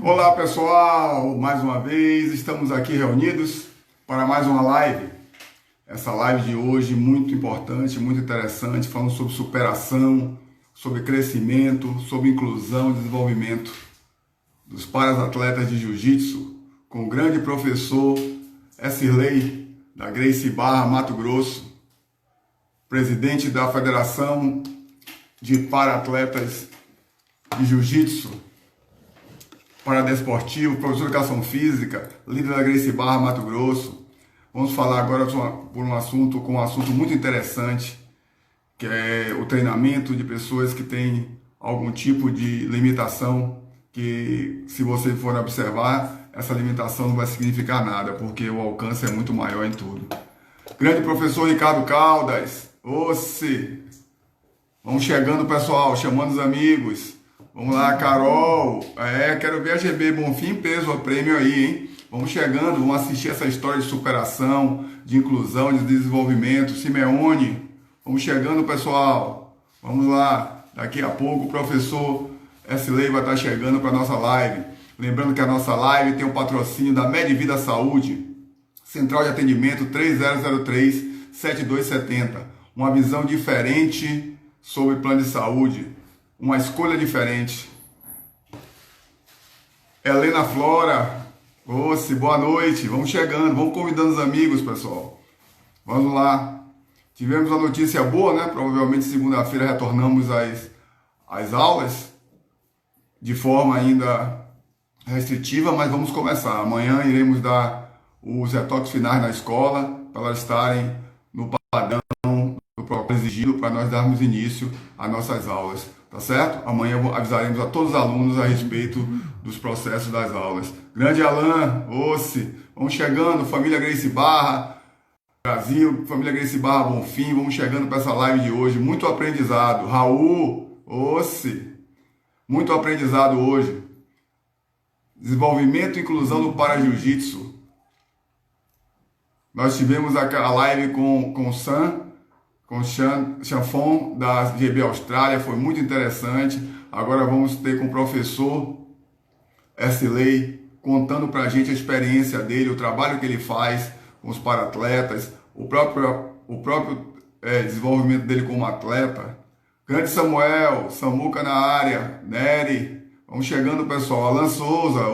Olá pessoal, mais uma vez estamos aqui reunidos para mais uma live. Essa live de hoje muito importante, muito interessante, falando sobre superação, sobre crescimento, sobre inclusão e desenvolvimento dos para-atletas de jiu-jitsu, com o grande professor Sirley, da Gracie Barra, Mato Grosso, presidente da Federação de Para-Atletas de Jiu-Jitsu, paradesportivo, professor de educação física, líder da Gracie Barra, Mato Grosso. Vamos falar agora por um assunto muito interessante, que é o treinamento de pessoas que têm algum tipo de limitação, que se você for observar, essa limitação não vai significar nada, porque o alcance é muito maior em tudo. Grande professor Ricardo Caldas, vamos chegando pessoal, chamando os amigos. Vamos lá, Carol. Quero ver a GB Bonfim peso o prêmio aí, hein? Vamos chegando, vamos assistir essa história de superação, de inclusão, de desenvolvimento. Simeone, vamos chegando, pessoal. Vamos lá. Daqui a pouco o professor Sirley vai estar chegando para a nossa live. Lembrando que a nossa live tem o patrocínio da Medvida Saúde, Central de Atendimento 3003-7270. Uma visão diferente sobre plano de saúde. Uma escolha diferente. Helena Flora, boa noite. Vamos chegando, vamos convidando os amigos, pessoal. Vamos lá. Tivemos uma notícia boa, né? Provavelmente segunda-feira retornamos às aulas de forma ainda restritiva, mas vamos começar. Amanhã iremos dar os retoques finais na escola para elas estarem no padrão do protocolo exigido para nós darmos início às nossas aulas. Tá certo? Amanhã avisaremos a todos os alunos a respeito dos processos das aulas. Grande Alan, vamos chegando, família Gracie Barra, Brasil, família Gracie Barra Bonfim, vamos chegando para essa live de hoje. Muito aprendizado. Raul, muito aprendizado hoje. Desenvolvimento e inclusão do para-jiu-jitsu. Nós tivemos a live com o Chanfon da GB Austrália, foi muito interessante. Agora vamos ter com o professor Sirley contando para a gente a experiência dele, o trabalho que ele faz com os para-atletas, o próprio desenvolvimento dele como atleta. Grande Samuca na área, Nery, vamos chegando pessoal, Alan Souza,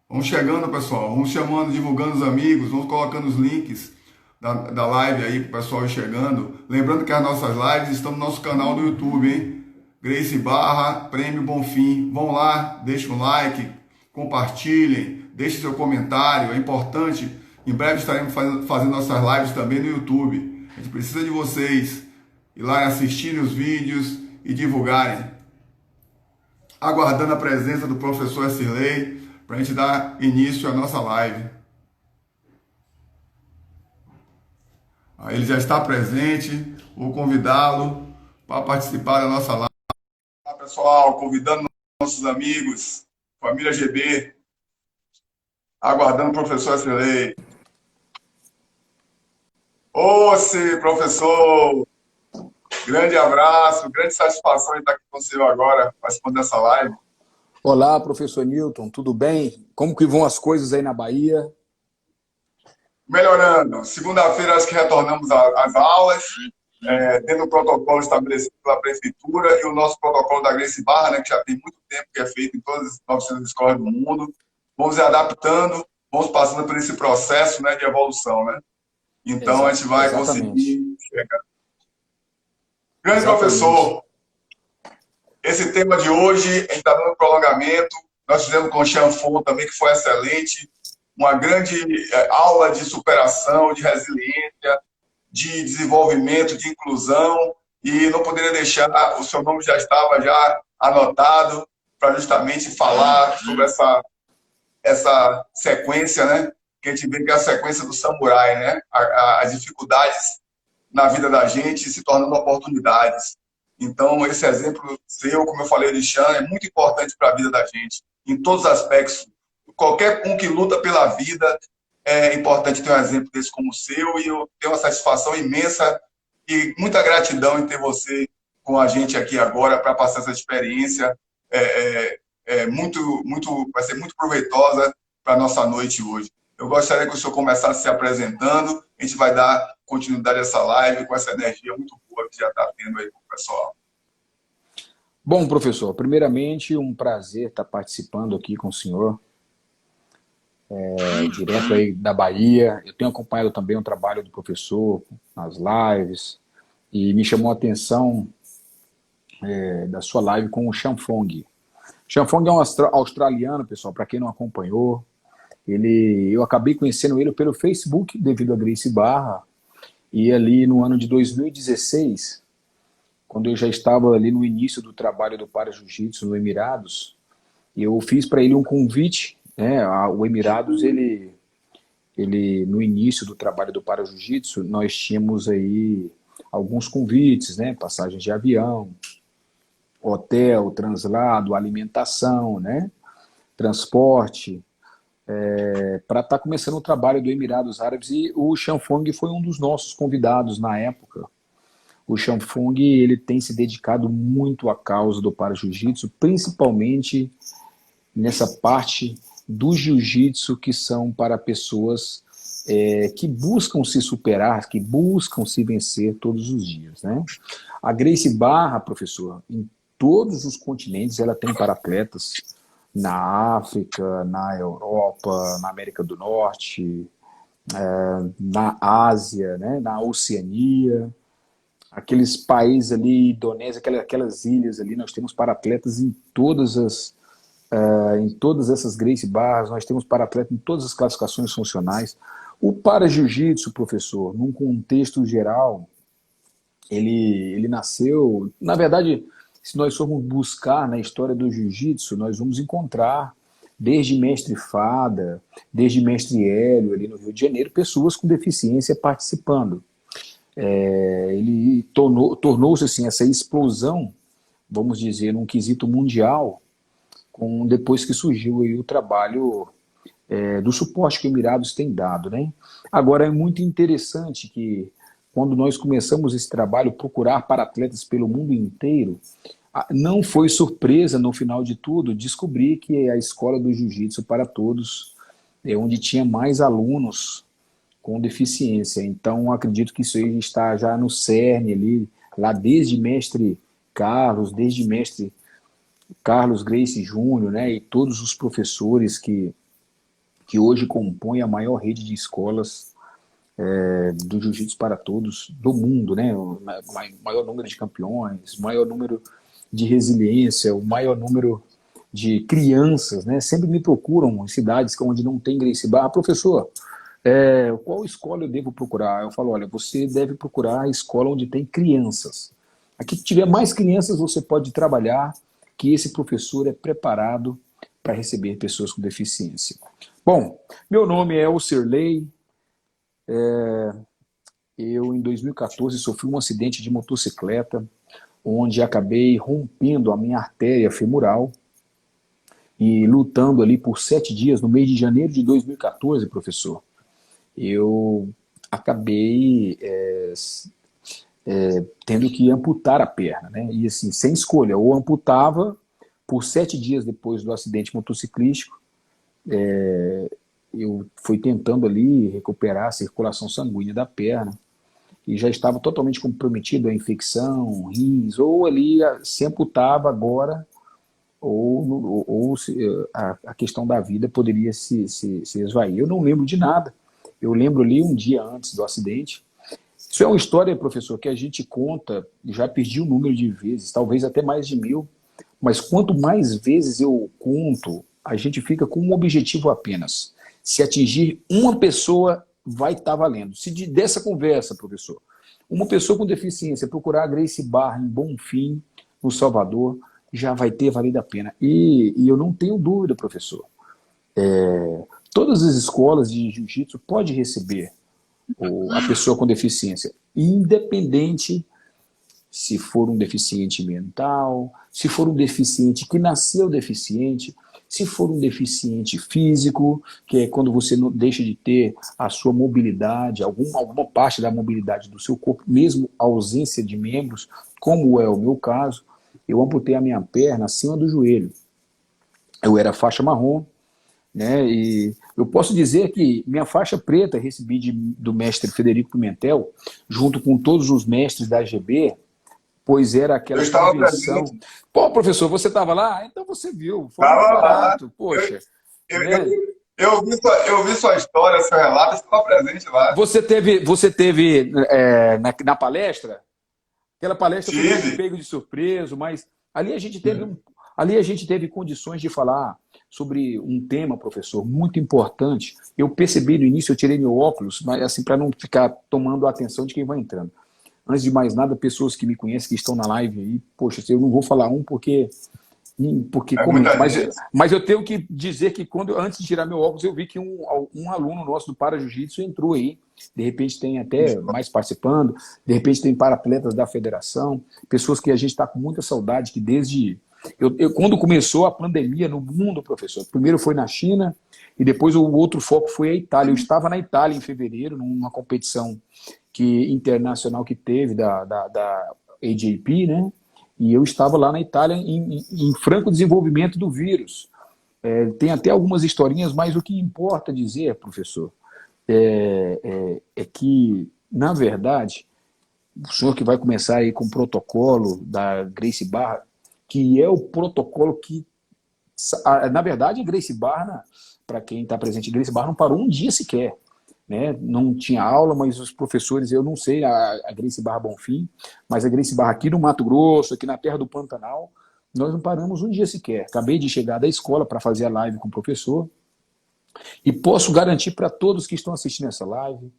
vamos chegando pessoal, vamos chamando, divulgando os amigos, vamos colocando os links da live aí para o pessoal ir chegando. Lembrando que as nossas lives estão no nosso canal do YouTube, hein? Gracie Barra, Prêmio Bonfim. Vão lá, deixem um like, compartilhem, deixem seu comentário, é importante. Em breve estaremos fazendo nossas lives também no YouTube. A gente precisa de vocês ir lá assistirem os vídeos e divulgarem. Aguardando a presença do professor Sirley para a gente dar início à nossa live. Ele já está presente, vou convidá-lo para participar da nossa live. Olá, pessoal, convidando nossos amigos, família GB, aguardando o professor Sirley. Professor, grande abraço, grande satisfação em estar aqui com você agora, participando dessa live. Olá, professor Newton, tudo bem? Como que vão as coisas aí na Bahia? Melhorando. Segunda-feira acho que retornamos às aulas, tendo o protocolo estabelecido pela prefeitura e o nosso protocolo da Gracie Barra, né, que já tem muito tempo que é feito em todas as 900 escolas do mundo. Vamos adaptando, vamos passando por esse processo, né, de evolução, né? Então a gente vai conseguir chegar. Grande professor, esse tema de hoje, a gente está dando prolongamento, nós fizemos com o Chanfon também, que foi excelente, uma grande aula de superação, de resiliência, de desenvolvimento, de inclusão, e não poderia deixar, o seu nome já estava já anotado, para justamente falar sobre essa sequência, né? Que a gente vê que é a sequência do samurai, né? As dificuldades na vida da gente se tornando oportunidades. Então, esse exemplo seu, como eu falei de Chan, é muito importante para a vida da gente, em todos os aspectos. Qualquer um que luta pela vida, é importante ter um exemplo desse como o seu, e eu tenho uma satisfação imensa e muita gratidão em ter você com a gente aqui agora para passar essa experiência vai ser muito proveitosa para a nossa noite hoje. Eu gostaria que o senhor começasse se apresentando, a gente vai dar continuidade a essa live com essa energia muito boa que já está tendo aí com o pessoal. Bom, professor, primeiramente, um prazer estar participando aqui com o senhor, direto aí da Bahia. Eu tenho acompanhado também o trabalho do professor nas lives, e me chamou a atenção da sua live com o Chanfong. Chanfong é um australiano, pessoal, para quem não acompanhou. Eu acabei conhecendo ele pelo Facebook, devido a Gracie Barra, e ali no ano de 2016, quando eu já estava ali no início do trabalho do Para Jiu-Jitsu no Emirados, eu fiz para ele um convite, né? O Emirados, ele no início do trabalho do Para Jiu-Jitsu, nós tínhamos aí alguns convites, né? Passagens de avião, hotel, translado, alimentação, né? Transporte, para estar começando o trabalho do Emirados Árabes, e o Chanfong foi um dos nossos convidados na época. O Chanfong, ele tem se dedicado muito à causa do Para-Jiu-Jitsu, principalmente nessa parte do Jiu-Jitsu que são para pessoas que buscam se superar, que buscam se vencer todos os dias, né? A Gracie Barra, professor, em todos os continentes ela tem para-atletas, na África, na Europa, na América do Norte, na Ásia, né, na Oceania, aqueles países ali, Indonésia, aquelas ilhas ali, nós temos para-atletas em todas essas Gracie Barras, nós temos para-atletas em todas as classificações funcionais. O para-jiu-jitsu, professor, num contexto geral, ele nasceu, na verdade, se nós formos buscar na história do jiu-jitsu, nós vamos encontrar, desde mestre Fada, desde mestre Hélio, ali no Rio de Janeiro, pessoas com deficiência participando. Ele tornou-se assim, essa explosão, vamos dizer, num quesito mundial, depois que surgiu aí o trabalho do suporte que o Emirados tem dado, né? Agora, é muito interessante que, quando nós começamos esse trabalho, procurar para atletas pelo mundo inteiro, não foi surpresa, no final de tudo, descobrir que a Escola do Jiu-Jitsu para Todos é onde tinha mais alunos com deficiência. Então, acredito que isso aí está já no cerne ali, lá desde mestre Carlos Gracie Júnior, né, e todos os professores que hoje compõem a maior rede de escolas do Jiu-Jitsu para Todos do mundo, né, o maior número de campeões, maior número de resiliência, o maior número de crianças, né, sempre me procuram em cidades onde não tem Gracie Barra. Professor, qual escola eu devo procurar? Eu falo, olha, você deve procurar a escola onde tem crianças. Aqui que tiver mais crianças, você pode trabalhar, que esse professor é preparado para receber pessoas com deficiência. Bom, meu nome é Elcerley. Eu, em 2014, sofri um acidente de motocicleta, onde acabei rompendo a minha artéria femoral e lutando ali por 7 dias, no mês de janeiro de 2014, professor. Eu acabei tendo que amputar a perna, né? E assim, sem escolha, ou amputava por 7 dias depois do acidente motociclístico. Eu fui tentando ali recuperar a circulação sanguínea da perna e já estava totalmente comprometido a infecção, rins, ou ali se amputava agora, ou a questão da vida poderia se esvair. Eu não lembro de nada. Eu lembro ali um dia antes do acidente. Isso é uma história, professor, que a gente conta, já perdi o número de vezes, talvez até mais de 1000, mas quanto mais vezes eu conto, a gente fica com um objetivo apenas. Se atingir uma pessoa, vai estar valendo. Se dessa conversa, professor, uma pessoa com deficiência procurar a Gracie Barra em Bonfim, no Salvador, já vai ter valido a pena. E eu não tenho dúvida, professor. Todas as escolas de jiu-jitsu podem receber a pessoa com deficiência, independente se for um deficiente mental, se for um deficiente que nasceu deficiente, se for um deficiente físico, que é quando você não deixa de ter a sua mobilidade, alguma parte da mobilidade do seu corpo, mesmo a ausência de membros, como é o meu caso. Eu amputei a minha perna acima do joelho. eu era faixa marrom, né? E eu posso dizer que minha faixa preta recebi do mestre Frederico Pimentel, junto com todos os mestres da AGB, pois era Eu aquela estava convenção. presente, Pô, professor, você estava lá? Então você viu, foi muito estava lá. barato, poxa, Eu, né? eu, eu vi sua história, seu relato, eu estava presente lá. Você teve na palestra? Aquela palestra foi meio que Tive. pego de surpresa, mas ali a gente teve condições de falar sobre um tema, professor, muito importante. Eu percebi no início, eu tirei meu óculos, mas assim, para não ficar tomando a atenção de quem vai entrando. Antes de mais nada, pessoas que me conhecem, que estão na live aí, poxa, eu não vou falar porque É comenta, muita gente. mas eu tenho que dizer que antes de tirar meu óculos, eu vi que um aluno nosso do Para Jiu-Jitsu entrou aí. De repente tem até mais participando, de repente tem para-atletas da federação, pessoas que a gente está com muita saudade, que desde. Quando começou a pandemia no mundo, professor, primeiro foi na China e depois o outro foco foi a Itália. Eu estava na Itália em fevereiro, numa competição internacional que teve da AJP, né? E eu estava lá na Itália em franco desenvolvimento do vírus. Tem até algumas historinhas, mas o que importa dizer, professor, é que, na verdade, o senhor que vai começar aí com o protocolo da Gracie Barra, que é o protocolo que, na verdade, a Gracie Barra, para quem está presente em Gracie Barra, não parou um dia sequer. Né? Não tinha aula, mas os professores, eu não sei, a Gracie Barra Bonfim, mas a Gracie Barra aqui no Mato Grosso, aqui na terra do Pantanal, nós não paramos um dia sequer. Acabei de chegar da escola para fazer a live com o professor e posso garantir para todos que estão assistindo essa live,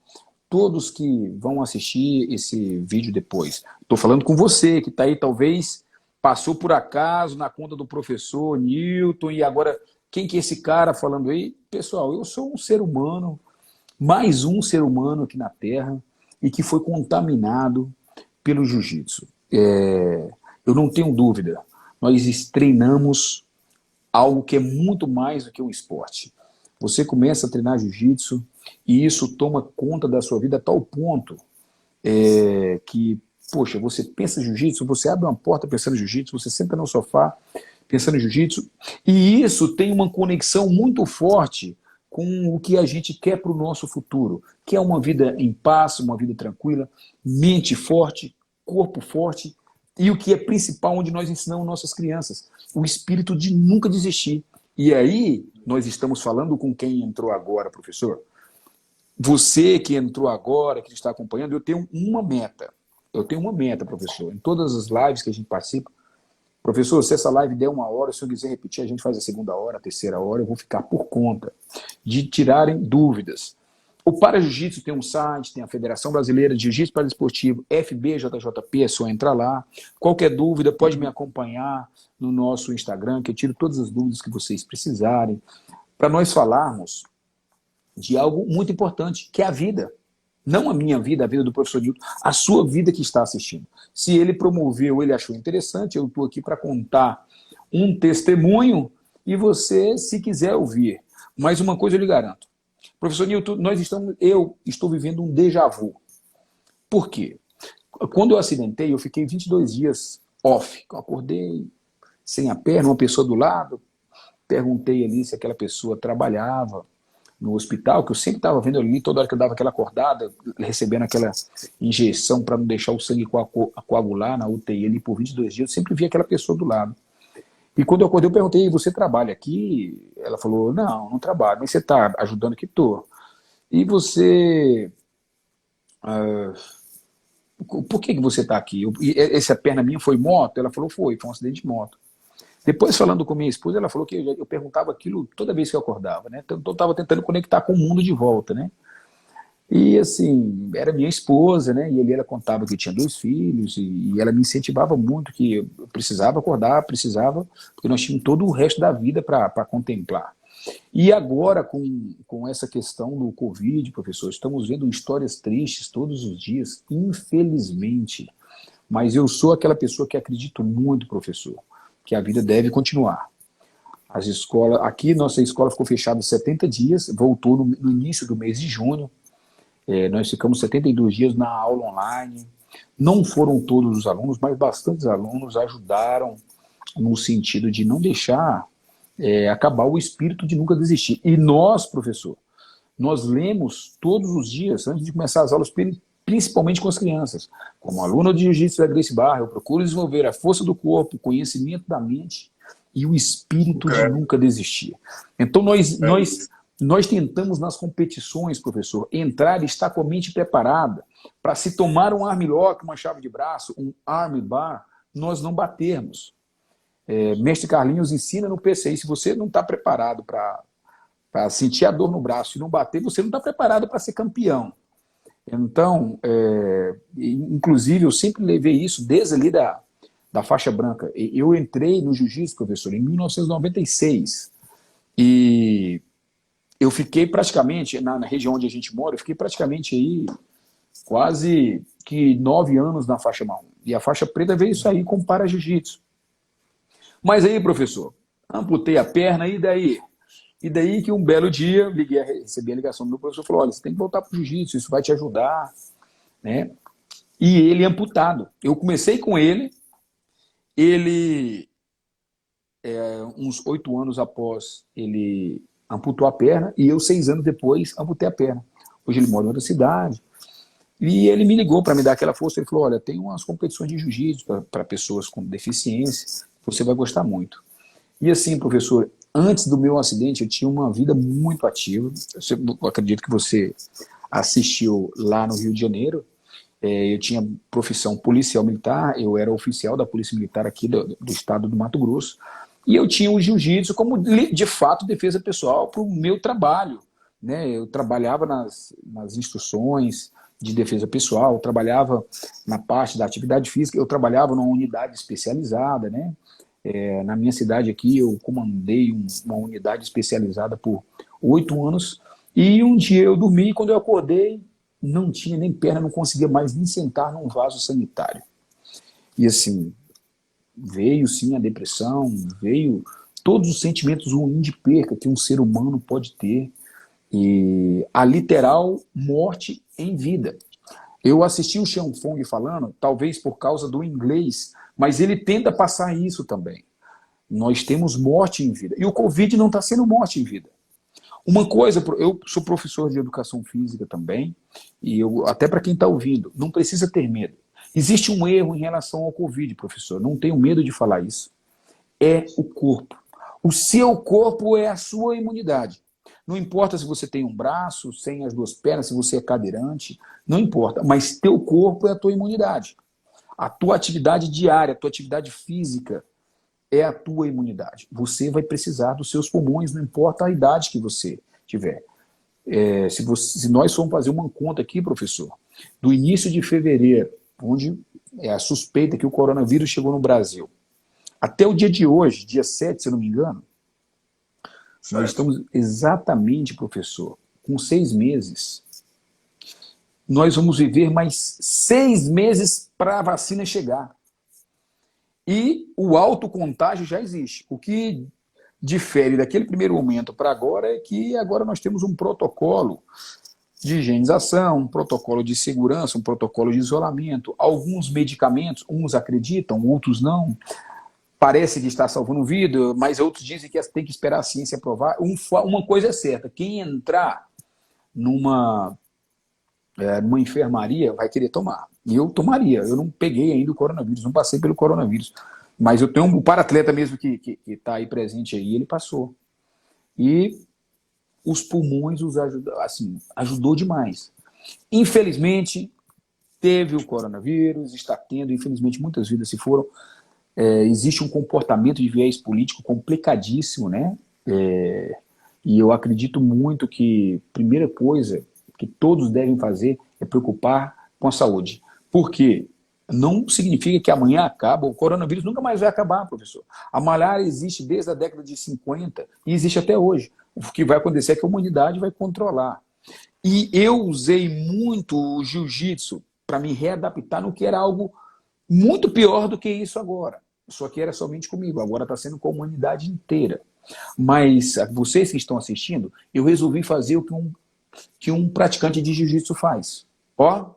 todos que vão assistir esse vídeo depois. Estou falando com você que está aí, talvez passou por acaso na conta do professor Newton e agora quem que é esse cara falando aí? Pessoal, eu sou um ser humano, mais um ser humano aqui na Terra e que foi contaminado pelo jiu-jitsu. Eu não tenho dúvida, nós treinamos algo que é muito mais do que um esporte. Você começa a treinar jiu-jitsu e isso toma conta da sua vida a tal ponto que, poxa, você pensa em jiu-jitsu, você abre uma porta pensando em jiu-jitsu, você senta no sofá pensando em jiu-jitsu, e isso tem uma conexão muito forte com o que a gente quer para o nosso futuro, que é uma vida em paz, uma vida tranquila, mente forte, corpo forte, e o que é principal, onde nós ensinamos nossas crianças, o espírito de nunca desistir. E aí, nós estamos falando com quem entrou agora, professor. Você que entrou agora, que está acompanhando, eu tenho uma meta. Eu tenho uma meta, professor. Em todas as lives que a gente participa, professor, se essa live der 1 hora, se eu quiser repetir, a gente faz a 2ª hora, a 3ª hora, eu vou ficar por conta de tirarem dúvidas. O Para Jiu-Jitsu tem um site, tem a Federação Brasileira de Jiu-Jitsu Paradesportivo, FBJJP, é só entrar lá. Qualquer dúvida, pode me acompanhar no nosso Instagram, que eu tiro todas as dúvidas que vocês precisarem, para nós falarmos de algo muito importante, que é a vida. Não a minha vida, a vida do professor Newton, a sua vida que está assistindo. Se ele promoveu, ele achou interessante, eu estou aqui para contar um testemunho e você, se quiser ouvir. Mas uma coisa eu lhe garanto. Professor Newton, eu estou vivendo um déjà vu. Por quê? Quando eu acidentei, eu fiquei 22 dias off. Eu acordei sem a perna, uma pessoa do lado, perguntei ali se aquela pessoa trabalhava no hospital, que eu sempre estava vendo ali, toda hora que eu dava aquela acordada, recebendo aquela injeção para não deixar o sangue coagular na UTI ali por 22 dias, eu sempre via aquela pessoa do lado. E quando eu acordei, eu perguntei, você trabalha aqui? Ela falou, não trabalho, mas você está ajudando aqui? Estou. E você... por que você está aqui? Essa perna minha foi moto? Ela falou, foi um acidente de moto. Depois, falando com minha esposa, ela falou que eu perguntava aquilo toda vez que eu acordava, né? Então, eu estava tentando conectar com o mundo de volta, né? E, assim, era minha esposa, né? E ali ela contava que eu tinha 2 filhos e ela me incentivava muito que eu precisava acordar, porque nós tínhamos todo o resto da vida para contemplar. E agora, com essa questão do Covid, professor, estamos vendo histórias tristes todos os dias, infelizmente. Mas eu sou aquela pessoa que acredito muito, professor, que a vida deve continuar. As escolas, aqui nossa escola ficou fechada 70 dias, voltou no início do mês de junho. Nós ficamos 72 dias na aula online. Não foram todos os alunos, mas bastantes alunos ajudaram no sentido de não deixar acabar o espírito de nunca desistir. E nós, professor, nós lemos todos os dias, antes de começar as aulas, principalmente com as crianças. Como aluno de jiu-jitsu da Gracie Barra, eu procuro desenvolver a força do corpo, o conhecimento da mente e o espírito de nunca desistir. Então, nós tentamos nas competições, professor, entrar e estar com a mente preparada para, se tomar um armlock, uma chave de braço, um arm bar, nós não batermos. Mestre Carlinhos ensina no PCI, se você não está preparado para sentir a dor no braço e não bater, você não está preparado para ser campeão. Então, inclusive, eu sempre levei isso desde ali da faixa branca. Eu entrei no jiu-jitsu, professor, em 1996. E eu fiquei praticamente, na região onde a gente mora, eu fiquei praticamente aí quase que 9 anos na faixa marrom. E a faixa preta veio sair com para-jiu-jitsu. Mas aí, professor, amputei a perna, e daí? E daí que um belo dia, recebi a ligação do meu professor, falou, olha, você tem que voltar para o jiu-jitsu, isso vai te ajudar, né? E ele amputado. Eu comecei com ele uns 8 anos após, ele amputou a perna, e eu 6 anos depois amputei a perna. Hoje ele mora em outra cidade. E ele me ligou para me dar aquela força, ele falou, olha, tem umas competições de jiu-jitsu para pessoas com deficiência, você vai gostar muito. E assim, professor, antes do meu acidente, eu tinha uma vida muito ativa. Eu acredito que você assistiu lá no Rio de Janeiro. Eu tinha profissão policial militar, eu era oficial da Polícia Militar aqui do estado do Mato Grosso. E eu tinha o jiu-jitsu como, de fato, defesa pessoal para o meu trabalho, né? Eu trabalhava nas instruções de defesa pessoal, eu trabalhava na parte da atividade física, eu trabalhava numa unidade especializada, né? Na minha cidade aqui, eu comandei uma unidade especializada por 8 anos, e um dia eu dormi, e quando eu acordei, não tinha nem perna, não conseguia mais nem sentar num vaso sanitário. E assim, veio sim a depressão, veio todos os sentimentos ruins de perca que um ser humano pode ter, e a literal morte em vida. Eu assisti o Xiang Fong falando, talvez por causa do inglês, mas ele tenta passar isso também. Nós temos morte em vida. E o Covid não está sendo morte em vida. Uma coisa, eu sou professor de educação física também, e até para quem está ouvindo, não precisa ter medo. Existe um erro em relação ao Covid, professor, não tenho medo de falar isso. É o corpo. O seu corpo é a sua imunidade. Não importa se você tem um braço, sem as 2 pernas, se você é cadeirante, não importa, mas teu corpo é a tua imunidade. A tua atividade diária, a tua atividade física é a tua imunidade. Você vai precisar dos seus pulmões, não importa a idade que você tiver. Se nós formos fazer uma conta aqui, professor, do início de fevereiro, onde é a suspeita que o coronavírus chegou no Brasil, até o dia de hoje, dia 7, se eu não me engano, certo. Nós estamos exatamente, professor, com 6 meses. Nós vamos viver mais 6 meses para a vacina chegar. E o autocontágio já existe. O que difere daquele primeiro momento para agora é que agora nós temos um protocolo de higienização, um protocolo de segurança, um protocolo de isolamento. Alguns medicamentos, uns acreditam, outros não. Parece que está salvando vida, mas outros dizem que tem que esperar a ciência provar. Uma coisa é certa, quem entrar numa enfermaria vai querer tomar. E eu tomaria, eu não peguei ainda o coronavírus, não passei pelo coronavírus. Mas eu tenho um para-atleta mesmo que está aí presente aí, ele passou. E os pulmões ajudou demais. Infelizmente, teve o coronavírus, está tendo, infelizmente muitas vidas se foram. Existe um comportamento de viés político complicadíssimo, né? E eu acredito muito que a primeira coisa que todos devem fazer é preocupar com a saúde. Por quê? Não significa que amanhã acaba, o coronavírus nunca mais vai acabar, professor. A malária existe desde a década de 50 e existe até hoje. O que vai acontecer é que a humanidade vai controlar. E eu usei muito o jiu-jitsu para me readaptar no que era algo muito pior do que isso agora. Só que era somente comigo, agora está sendo com a humanidade inteira. Mas vocês que estão assistindo, eu resolvi fazer o que um praticante de jiu-jitsu faz. Ó,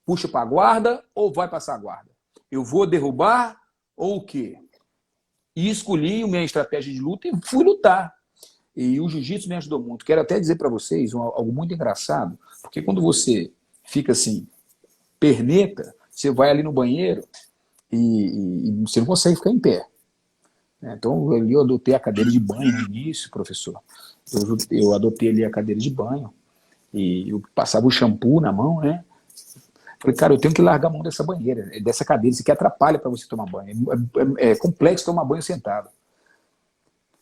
puxa para a guarda ou vai passar a guarda? Eu vou derrubar ou o quê? E escolhi a minha estratégia de luta e fui lutar. E o jiu-jitsu me ajudou muito. Quero até dizer para vocês algo muito engraçado, porque quando você fica assim, perneta, você vai ali no banheiro e você não consegue ficar em pé. Então, eu adotei a cadeira de banho no início, professor. Eu adotei ali a cadeira de banho e eu passava o shampoo na mão, né? Falei, cara, eu tenho que largar a mão dessa banheira, dessa cadeira, isso aqui atrapalha para você tomar banho. É complexo tomar banho sentado.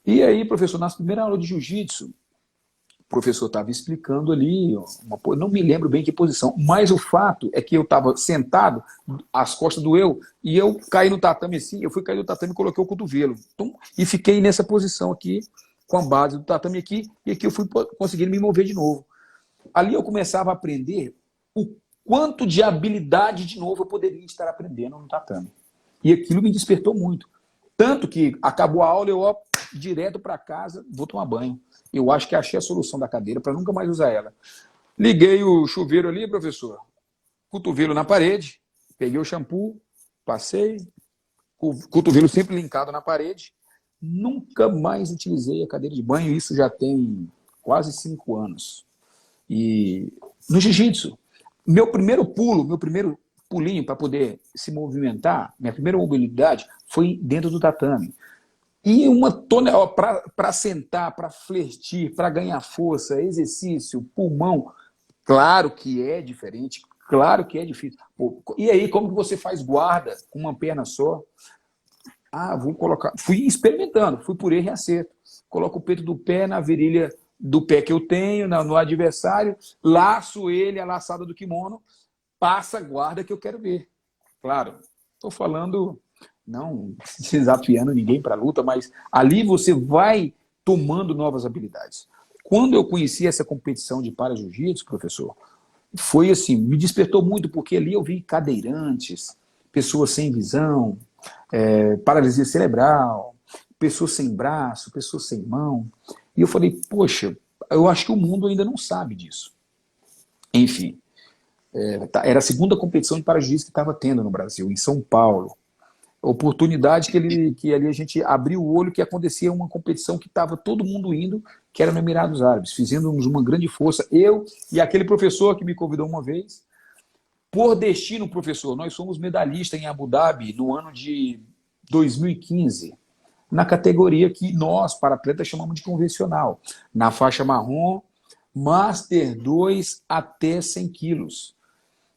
E aí, professor, na primeira aula de jiu-jitsu, o professor estava explicando ali, não me lembro bem que posição, mas o fato é que eu estava sentado, as costas doeu, e eu caí no tatame assim, eu fui cair no tatame e coloquei o cotovelo. Então, e fiquei nessa posição aqui, com a base do tatame aqui, e aqui eu fui conseguindo me mover de novo. Ali eu começava a aprender o quanto de habilidade de novo eu poderia estar aprendendo no tatame. E aquilo me despertou muito. Tanto que acabou a aula, eu direto para casa, vou tomar banho. Eu acho que achei a solução da cadeira para nunca mais usar ela. Liguei o chuveiro ali, professor, cotovelo na parede, peguei o shampoo, passei, o cotovelo sempre linkado na parede, nunca mais utilizei a cadeira de banho, isso já tem quase 5 anos. E no jiu-jitsu, meu primeiro pulinho para poder se movimentar, minha primeira mobilidade foi dentro do tatame. E uma tonelada para sentar, para flertir, para ganhar força, exercício, pulmão, claro que é diferente, claro que é difícil. Pô, e aí, como que você faz guarda com uma perna só? Vou colocar. Fui experimentando, fui por erro e acerto. Coloco o peito do pé na virilha do pé que eu tenho, no adversário, laço ele, a laçada do kimono, passa a guarda que eu quero ver. Claro, estou falando, não desafiando ninguém para a luta, mas ali você vai tomando novas habilidades. Quando eu conheci essa competição de para-jiu-jitsu, professor, foi assim, me despertou muito, porque ali eu vi cadeirantes, pessoas sem visão, paralisia cerebral, pessoas sem braço, pessoas sem mão. E eu falei, poxa, eu acho que o mundo ainda não sabe disso. Enfim, era a segunda competição de para-jiu-jitsu que estava tendo no Brasil, em São Paulo. Oportunidade que ali a gente abriu o olho que acontecia uma competição que estava todo mundo indo, que era no Emirados Árabes. Fizemos uma grande força, eu e aquele professor que me convidou uma vez. Por destino, professor, nós somos medalhistas em Abu Dhabi no ano de 2015, na categoria que nós, para atletas, chamamos de convencional, na faixa marrom, Master 2 até 100 quilos.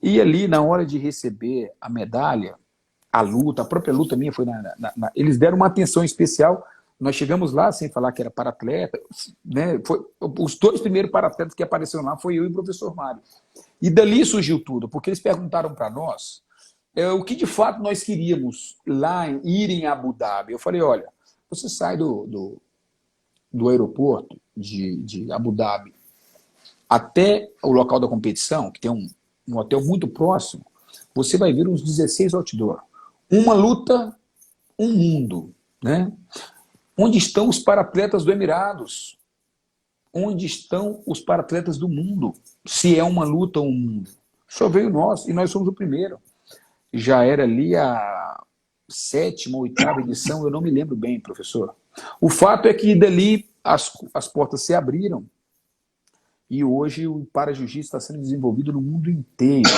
E ali, na hora de receber a medalha, a luta, a própria luta minha foi eles deram uma atenção especial. Nós chegamos lá sem falar que era para atleta, né? Os 2 primeiros para atletas que apareceram lá foi eu e o professor Mário. E dali surgiu tudo, porque eles perguntaram para nós o que de fato nós queríamos lá ir em Abu Dhabi. Eu falei, olha, você sai do aeroporto de Abu Dhabi até o local da competição, que tem um hotel muito próximo, você vai ver uns 16 outdoor. Uma luta, um mundo, né? Onde estão os para-atletas do Emirados? Onde estão os para-atletas do mundo? Se é uma luta ou um mundo? Só veio nós, e nós somos o primeiro. Já era ali a 7ª, 8ª edição, eu não me lembro bem, professor. O fato é que dali as portas se abriram e hoje o para-jiu-jitsu está sendo desenvolvido no mundo inteiro.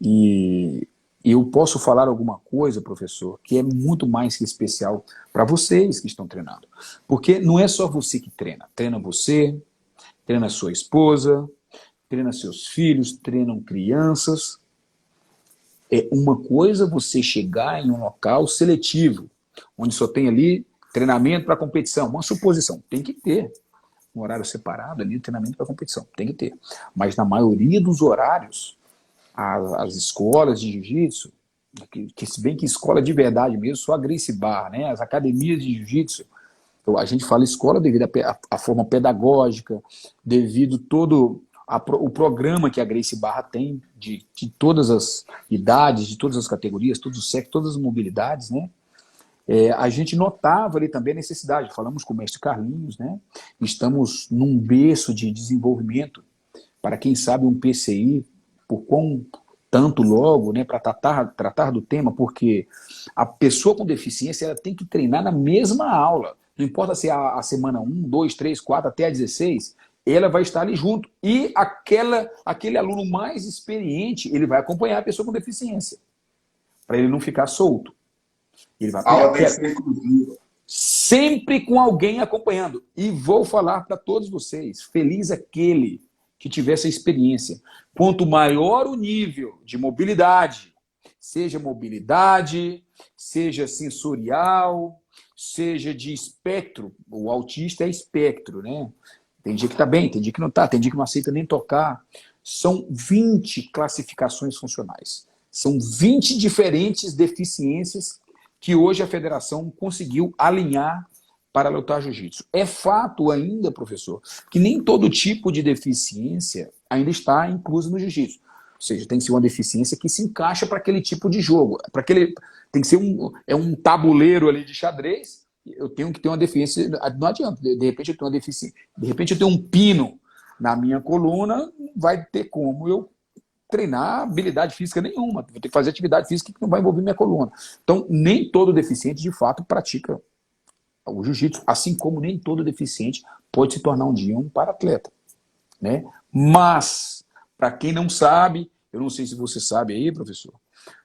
E eu posso falar alguma coisa, professor, que é muito mais que especial para vocês que estão treinando. Porque não é só você que treina. Treina você, treina sua esposa, treina seus filhos, treinam crianças. É uma coisa você chegar em um local seletivo, onde só tem ali treinamento para competição. Uma suposição, tem que ter um horário separado ali, treinamento para competição, tem que ter. Mas na maioria dos horários, as escolas de jiu-jitsu, que se bem que escola de verdade mesmo, só a Gracie Barra, né? As academias de jiu-jitsu, a gente fala escola devido à forma pedagógica, devido todo o programa que a Gracie Barra tem de todas as idades, de todas as categorias, todos os sexos, todas as mobilidades, né? A gente notava ali também a necessidade, falamos com o mestre Carlinhos, né? Estamos num berço de desenvolvimento para quem sabe um PCI, por quão tanto logo, né, para tratar do tema, porque a pessoa com deficiência ela tem que treinar na mesma aula. Não importa se é a semana 1, 2, 3, 4, até a 16, ela vai estar ali junto. E aquele aluno mais experiente, ele vai acompanhar a pessoa com deficiência, para ele não ficar solto. Ele vai A aula tem que acompanhar. ser inclusiva. Sempre com alguém acompanhando. E vou falar para todos vocês, feliz aquele que tiver essa experiência. Quanto maior o nível de mobilidade, seja sensorial, seja de espectro, o autista é espectro, né? Tem dia que está bem, tem dia que não está, tem dia que não aceita nem tocar. São 20 classificações funcionais. São 20 diferentes deficiências que hoje a federação conseguiu alinhar para lutar jiu-jitsu. É fato ainda, professor, que nem todo tipo de deficiência ainda está incluso no jiu-jitsu. Ou seja, tem que ser uma deficiência que se encaixa para aquele tipo de jogo. Tem que ser um tabuleiro ali de xadrez. Eu tenho que ter uma deficiência. Não adianta. De repente eu tenho uma deficiência. De repente eu tenho um pino na minha coluna, vai ter como eu treinar habilidade física nenhuma. Vou ter que fazer atividade física que não vai envolver minha coluna. Então, nem todo deficiente, de fato, pratica o jiu-jitsu, assim como nem todo deficiente pode se tornar um dia um para-atleta, né? Mas, para quem não sabe, eu não sei se você sabe aí, professor,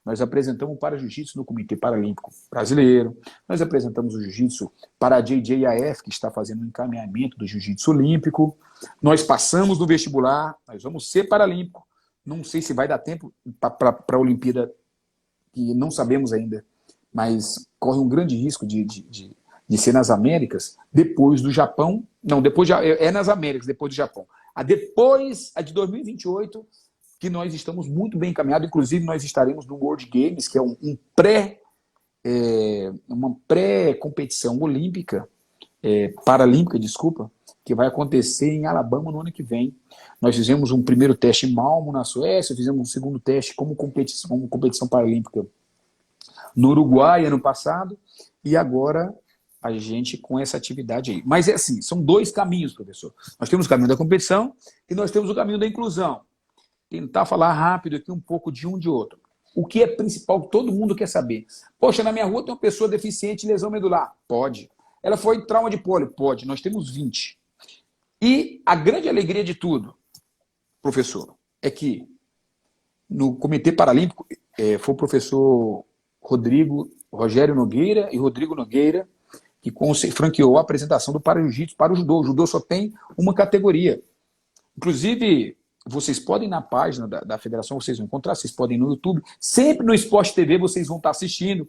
nós apresentamos para jiu-jitsu no Comitê Paralímpico Brasileiro, nós apresentamos o jiu-jitsu para a JJAF, que está fazendo um encaminhamento do jiu-jitsu olímpico, nós passamos no vestibular, nós vamos ser paralímpico, não sei se vai dar tempo para a Olimpíada, que não sabemos ainda, mas corre um grande risco de ser nas Américas, depois do Japão, não, depois é nas Américas, depois do Japão. A de 2028, que nós estamos muito bem encaminhados, inclusive nós estaremos no World Games, que é uma pré-competição olímpica, paralímpica, desculpa, que vai acontecer em Alabama no ano que vem. Nós fizemos um primeiro teste em Malmo, na Suécia, fizemos um segundo teste como competição paralímpica no Uruguai, ano passado, e agora a gente com essa atividade aí. Mas é assim, são dois caminhos, professor. Nós temos o caminho da competição e nós temos o caminho da inclusão. Tentar falar rápido aqui um pouco de um de outro. O que é principal que todo mundo quer saber? Poxa, na minha rua tem uma pessoa deficiente em lesão medular. Pode. Ela foi trauma de pólio? Pode. Nós temos 20. E a grande alegria de tudo, professor, é que no Comitê Paralímpico foi o professor Rogério Nogueira e Rodrigo Nogueira que franqueou a apresentação do para-jiu-jitsu para o judô. O judô só tem uma categoria. Inclusive, vocês podem ir na página da federação, vocês vão encontrar, vocês podem ir no YouTube, sempre no Esporte TV vocês vão estar assistindo.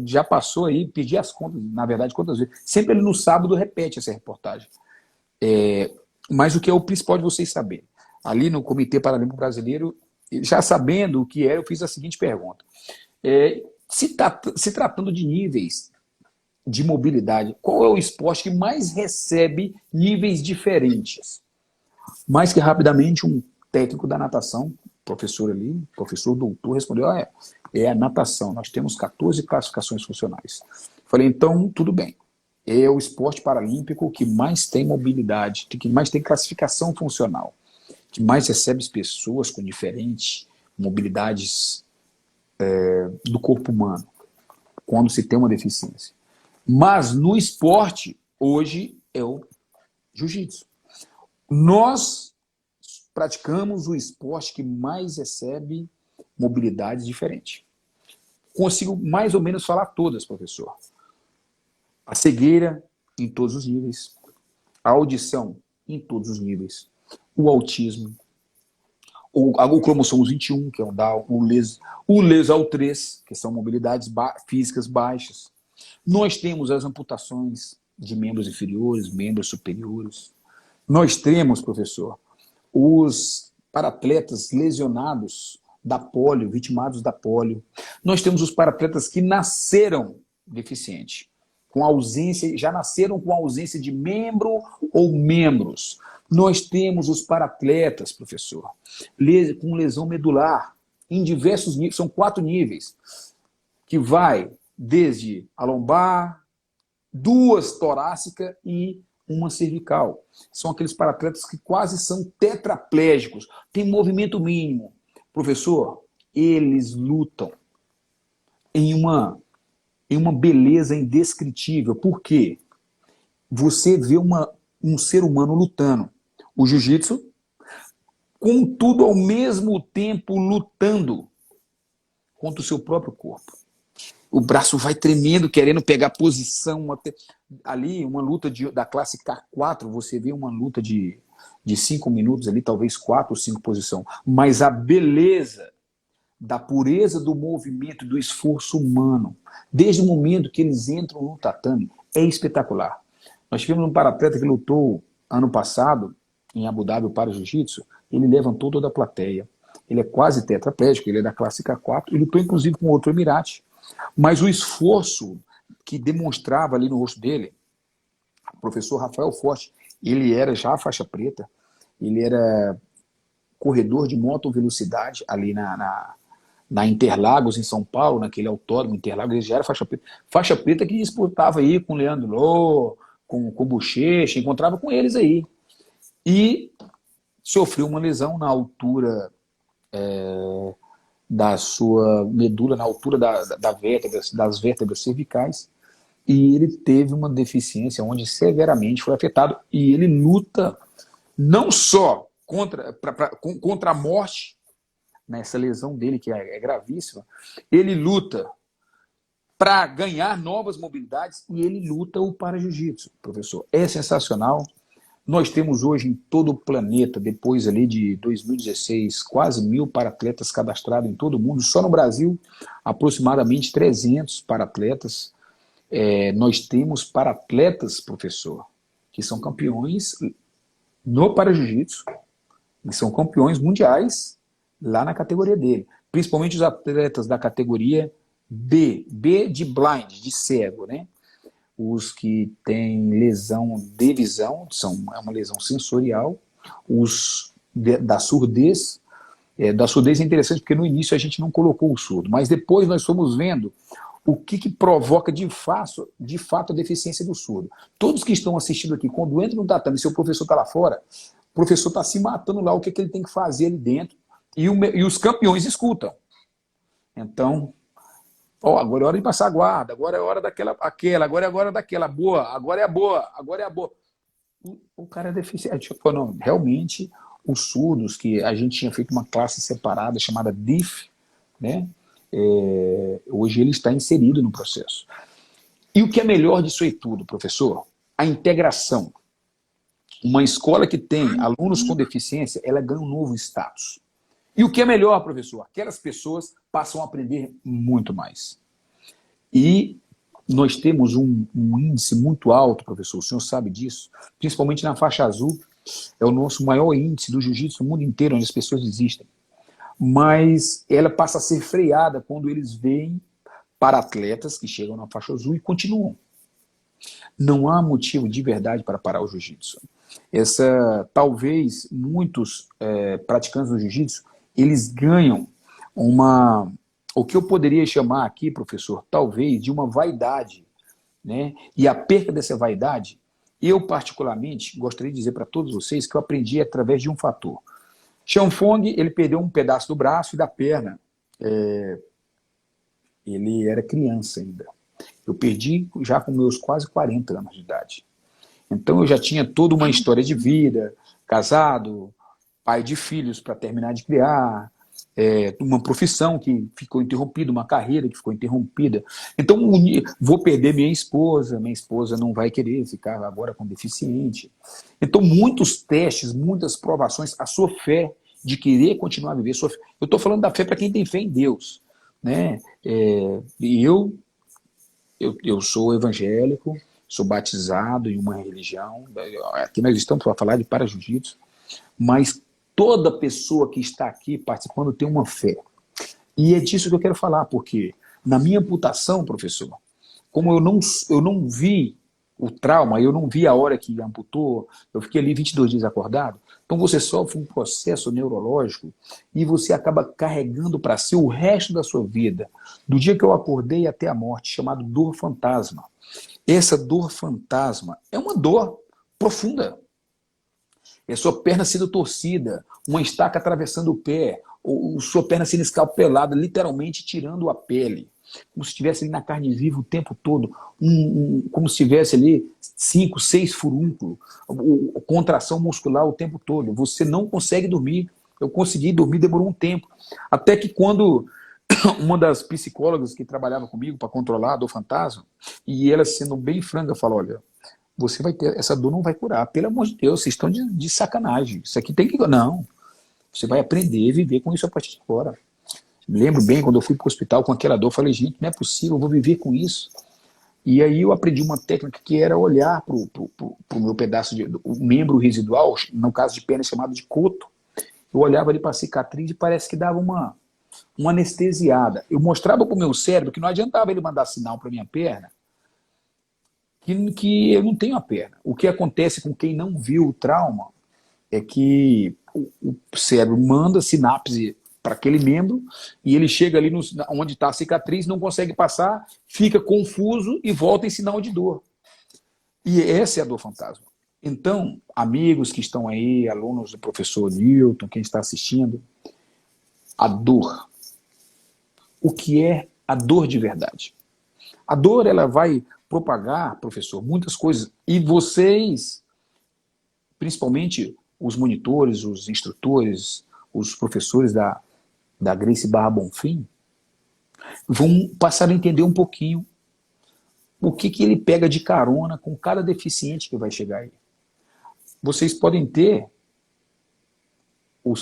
Já passou aí, pedi as contas, na verdade, quantas vezes. Sempre ele no sábado repete essa reportagem. Mas o que é o principal de vocês saberem? Ali no Comitê Paralímpico Brasileiro, já sabendo o que é, eu fiz a seguinte pergunta. Se tratando de níveis de mobilidade, qual é o esporte que mais recebe níveis diferentes? Mais que rapidamente, um técnico da natação, professor ali, professor doutor, respondeu, é a natação, nós temos 14 classificações funcionais. Falei, então, tudo bem. É o esporte paralímpico que mais tem mobilidade, que mais tem classificação funcional, que mais recebe pessoas com diferentes mobilidades do corpo humano, quando se tem uma deficiência. Mas no esporte, hoje, é o jiu-jitsu. Nós praticamos o esporte que mais recebe mobilidades diferentes. Consigo mais ou menos falar todas, professor. A cegueira em todos os níveis, a audição em todos os níveis, o autismo, o cromossomo 21, que é o Down, o lesal 3, que são mobilidades físicas baixas. Nós temos as amputações de membros inferiores, membros superiores. Nós temos, professor, os paratletas lesionados da polio, vitimados da polio. Nós temos os paratletas que nasceram deficientes, já nasceram com ausência de membro ou membros. Nós temos os paratletas, professor, com lesão medular, em diversos níveis, são 4 níveis, que vai desde a lombar, 2 torácica e uma cervical. São aqueles paratletas que quase são tetraplégicos, tem movimento mínimo. Professor, eles lutam em uma beleza indescritível. Por quê? Você vê um ser humano lutando. O jiu-jitsu, contudo, ao mesmo tempo, lutando contra o seu próprio corpo. O braço vai tremendo, querendo pegar posição. Ali, uma luta da classe K4, você vê uma luta de 5 minutos ali, talvez 4 ou 5 posições. Mas a beleza da pureza do movimento, do esforço humano, desde o momento que eles entram no tatame, é espetacular. Nós tivemos um paratleta que lutou ano passado, em Abu Dhabi, para o jiu-jitsu, ele levantou toda a plateia. Ele é quase tetraplégico, ele é da classe K4, ele lutou inclusive com outro Emirate. Mas o esforço que demonstrava ali no rosto dele, o professor Rafael Forte, ele era já faixa preta, ele era corredor de moto velocidade ali na Interlagos, em São Paulo, naquele autódromo Interlagos, ele já era faixa preta. Faixa preta que disputava aí com o Leandro Lô, com o Bochecha, encontrava com eles aí. E sofreu uma lesão na altura da sua medula, na altura das vértebras cervicais, e ele teve uma deficiência onde severamente foi afetado, e ele luta não só contra a morte, nessa lesão dele, que é gravíssima, ele luta para ganhar novas mobilidades, e ele luta o para jiu-jitsu, professor. É sensacional. Nós temos hoje em todo o planeta, depois ali de 2016, quase 1.000 paratletas cadastrados em todo o mundo. Só no Brasil, aproximadamente 300 paratletas. Nós temos paratletas, professor, que são campeões no para-jiu-jitsu, que são campeões mundiais lá na categoria dele. Principalmente os atletas da categoria B de blind, de cego, né? Os que têm lesão de visão, é uma lesão sensorial, os da surdez. Da surdez é interessante porque no início a gente não colocou o surdo, mas depois nós fomos vendo o que provoca de fato a deficiência do surdo. Todos que estão assistindo aqui, quando entra no tatame, se o professor está lá fora, o professor está se matando lá, o que ele tem que fazer ali dentro, e os campeões escutam. Então, agora é hora de passar a guarda, agora é hora agora é a hora daquela, boa, agora é a boa, agora é a boa. O cara é deficiente. Tipo, não, realmente, os surdos, que a gente tinha feito uma classe separada chamada DIF, né? Hoje ele está inserido no processo. E o que é melhor disso aí tudo, professor? A integração. Uma escola que tem alunos com deficiência, ela ganha um novo status. E o que é melhor, professor? Aquelas pessoas passam a aprender muito mais. E nós temos um índice muito alto, professor, o senhor sabe disso, principalmente na faixa azul, é o nosso maior índice do jiu-jitsu no mundo inteiro, onde as pessoas desistem. Mas ela passa a ser freada quando eles veem para atletas que chegam na faixa azul e continuam. Não há motivo de verdade para parar o jiu-jitsu. Talvez muitos praticantes do jiu-jitsu, eles ganham o que eu poderia chamar aqui, professor, talvez de uma vaidade, né? E a perda dessa vaidade, eu particularmente gostaria de dizer para todos vocês que eu aprendi através de um fator. Xianfeng, ele perdeu um pedaço do braço e da perna. Ele era criança ainda. Eu perdi já com meus quase 40 anos de idade. Então eu já tinha toda uma história de vida, casado, pai de filhos para terminar de criar, uma profissão que ficou interrompida, uma carreira que ficou interrompida. Então vou perder minha esposa não vai querer ficar agora com deficiente. Então muitos testes, muitas provações, a sua fé de querer continuar a viver. Eu estou falando da fé para quem tem fé em Deus, né? Eu sou evangélico, sou batizado em uma religião, aqui nós estamos para falar de para-jiu-jitsu, mas toda pessoa que está aqui participando tem uma fé. E é disso que eu quero falar, porque na minha amputação, professor, como eu não vi o trauma, eu não vi a hora que amputou, eu fiquei ali 22 dias acordado, então você sofre um processo neurológico e você acaba carregando para si o resto da sua vida, do dia que eu acordei até a morte, chamado dor fantasma. Essa dor fantasma é uma dor profunda. É sua perna sendo torcida, uma estaca atravessando o pé, sua perna sendo escalpelada, literalmente tirando a pele, como se estivesse ali na carne viva o tempo todo, como se tivesse ali 5, 6 furúnculos, contração muscular o tempo todo. Você não consegue dormir. Eu consegui dormir, demorou um tempo. Até que quando uma das psicólogas que trabalhava comigo para controlar a dor fantasma, e ela sendo bem franca, falou, olha, você vai ter, essa dor não vai curar, pelo amor de Deus, vocês estão de sacanagem, isso aqui tem que... Não, você vai aprender a viver com isso a partir de agora. Lembro bem, quando eu fui para o hospital com aquela dor, eu falei, gente, não é possível, eu vou viver com isso. E aí eu aprendi uma técnica que era olhar para o meu pedaço, o membro residual, no caso de perna chamado de coto. Eu olhava ali para a cicatriz e parece que dava uma anestesiada. Eu mostrava para o meu cérebro que não adiantava ele mandar sinal para a minha perna, que eu não tenho a perna. O que acontece com quem não viu o trauma é que o cérebro manda sinapse para aquele membro e ele chega ali onde está a cicatriz, não consegue passar, fica confuso e volta em sinal de dor. E essa é a dor fantasma. Então, amigos que estão aí, alunos do professor Newton, quem está assistindo, a dor. O que é a dor de verdade? A dor, ela vai propagar, professor, muitas coisas. E vocês, principalmente os monitores, os instrutores, os professores da Gracie Barra Bonfim, vão passar a entender um pouquinho o que ele pega de carona com cada deficiente que vai chegar aí. Vocês podem ter o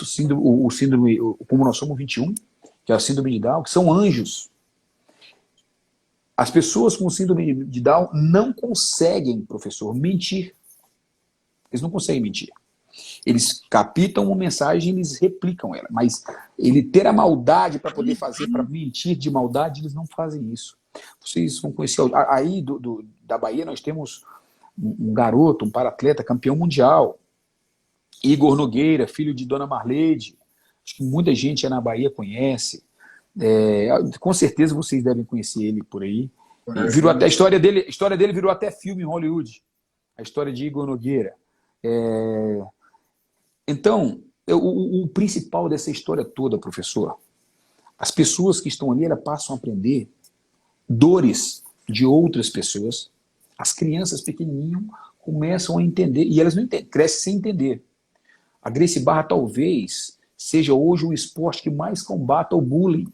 cromossomo 21, que é a síndrome de Down, que são anjos. As pessoas com síndrome de Down não conseguem, professor, mentir. Eles não conseguem mentir. Eles captam uma mensagem e eles replicam ela. Mas ele ter a maldade para poder fazer, para mentir de maldade, eles não fazem isso. Vocês vão conhecer. Aí da Bahia nós temos um garoto, um paratleta, campeão mundial. Igor Nogueira, filho de Dona Marleide. Acho que muita gente na Bahia conhece. Com certeza vocês devem conhecer ele por aí. Virou até, a história dele virou até filme em Hollywood. A história de Igor Nogueira. Então, o principal dessa história toda, professor, as pessoas que estão ali, elas passam a aprender dores de outras pessoas. As crianças pequenininhas começam a entender, e elas não entendem, crescem sem entender. A Gracie Barra talvez seja hoje o esporte que mais combata o bullying.